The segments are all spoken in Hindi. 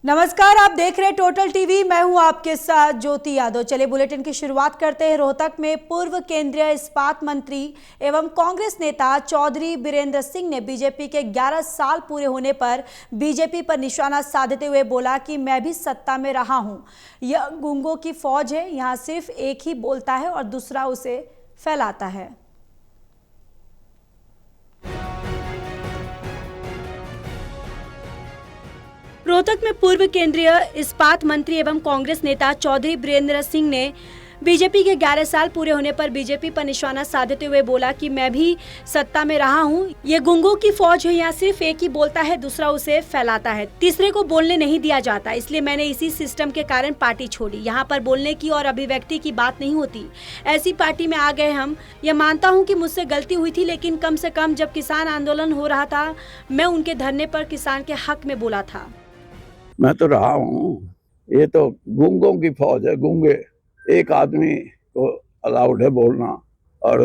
नमस्कार, आप देख रहे हैं टोटल टीवी। मैं हूं आपके साथ ज्योति यादव। चलिए बुलेटिन की शुरुआत करते हैं। रोहतक में पूर्व केंद्रीय इस्पात मंत्री एवं कांग्रेस नेता चौधरी बीरेंद्र सिंह ने बीजेपी के 11 साल पूरे होने पर बीजेपी पर निशाना साधते हुए बोला कि मैं भी सत्ता में रहा हूं। यह गूंगों की फौज है, यहां सिर्फ एक ही बोलता है और दूसरा उसे फैलाता है। रोहतक में पूर्व केंद्रीय इस्पात मंत्री एवं कांग्रेस नेता चौधरी बीरेंद्र सिंह ने बीजेपी के 11 साल पूरे होने पर बीजेपी पर निशाना साधते हुए बोला कि मैं भी सत्ता में रहा हूं। ये गूंगों की फौज है, यहाँ सिर्फ एक ही बोलता है, दूसरा उसे फैलाता है, तीसरे को बोलने नहीं दिया जाता। इसलिए मैंने इसी सिस्टम के कारण पार्टी छोड़ी। यहाँ पर बोलने की और अभिव्यक्ति की बात नहीं होती। ऐसी पार्टी में आ गए हम। ये मानता हूँ कि मुझसे गलती हुई थी, लेकिन कम से कम जब किसान आंदोलन हो रहा था, मैं उनके धरने पर किसान के हक में बोला था। मैं तो रहा हूँ। ये तो गूंगों की फौज है। गूंगे एक आदमी को अलाउड है बोलना और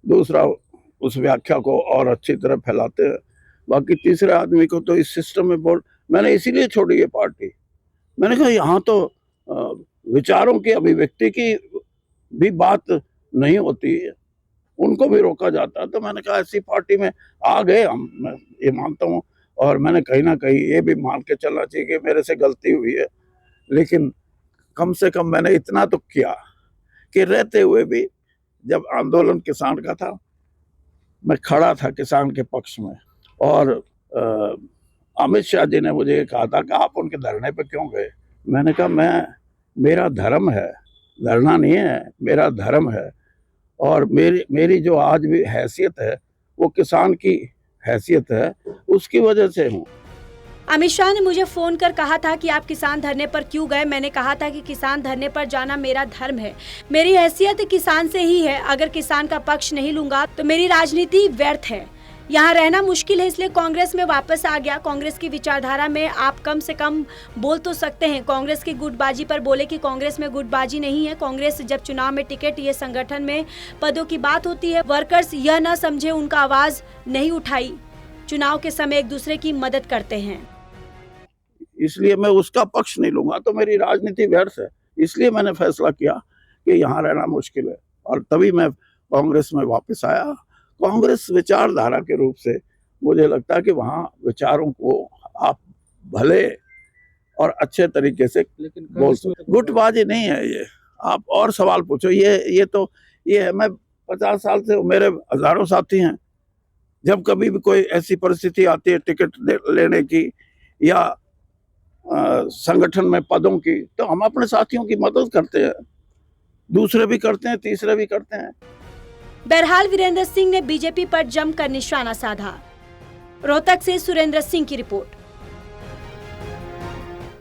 दूसरा उस व्याख्या को और अच्छी तरह फैलाते हैं। बाकी तीसरे आदमी को तो इस सिस्टम में मैंने इसीलिए छोड़ी ये पार्टी। मैंने कहा यहाँ तो विचारों की अभिव्यक्ति की भी बात नहीं होती है, उनको भी रोका जाता है। तो मैंने कहा ऐसी पार्टी में आ गए हम। मैं ये मानता हूँ और मैंने कहीं ना कहीं ये भी मान के चलना चाहिए कि मेरे से गलती हुई है, लेकिन कम से कम मैंने इतना तो किया कि रहते हुए भी जब आंदोलन किसान का था, मैं खड़ा था किसान के पक्ष में। और अमित शाह जी ने मुझे कहा था कि आप उनके धरने पे क्यों गए। मैंने कहा मेरा धर्म है, लड़ना नहीं है, मेरा धर्म है। और मेरी जो आज भी हैसियत है वो किसान की हैसियत है, उसकी वजह से हूँ। अमित शाह ने मुझे फोन कर कहा था कि आप किसान धरने पर क्यों गए। मैंने कहा था कि किसान धरने पर जाना मेरा धर्म है, मेरी हैसियत किसान से ही है। अगर किसान का पक्ष नहीं लूंगा तो मेरी राजनीति व्यर्थ है, यहाँ रहना मुश्किल है। इसलिए कांग्रेस में वापस आ गया। कांग्रेस की विचारधारा में आप कम से कम बोल तो सकते हैं। कांग्रेस की गुटबाजी पर बोले कि कांग्रेस में गुटबाजी नहीं है। कांग्रेस जब चुनाव में टिकट, ये संगठन में पदों की बात होती है, वर्कर्स यह न समझे, उनका आवाज नहीं उठाई। चुनाव के समय एक दूसरे की मदद करते हैं, इसलिए मैं उसका पक्ष नहीं लूंगा तो मेरी राजनीति व्यर्थ है। इसलिए मैंने फैसला किया कि यहाँ रहना मुश्किल है और तभी मैं कांग्रेस में वापस आया। कांग्रेस विचारधारा के रूप से मुझे लगता है कि वहाँ विचारों को आप भले और अच्छे तरीके से बोल सकते। गुटबाजी नहीं है ये। आप और सवाल पूछो। ये है। मैं 50 साल से, मेरे हजारों साथी हैं। जब कभी भी कोई ऐसी परिस्थिति आती है टिकट लेने की या संगठन में पदों की, तो हम अपने साथियों की मदद करते हैं, दूसरे भी करते हैं, तीसरे भी करते हैं। बहरहाल वीरेंद्र सिंह ने बीजेपी पर जमकर निशाना साधा। रोहतक से सुरेंद्र सिंह की रिपोर्ट।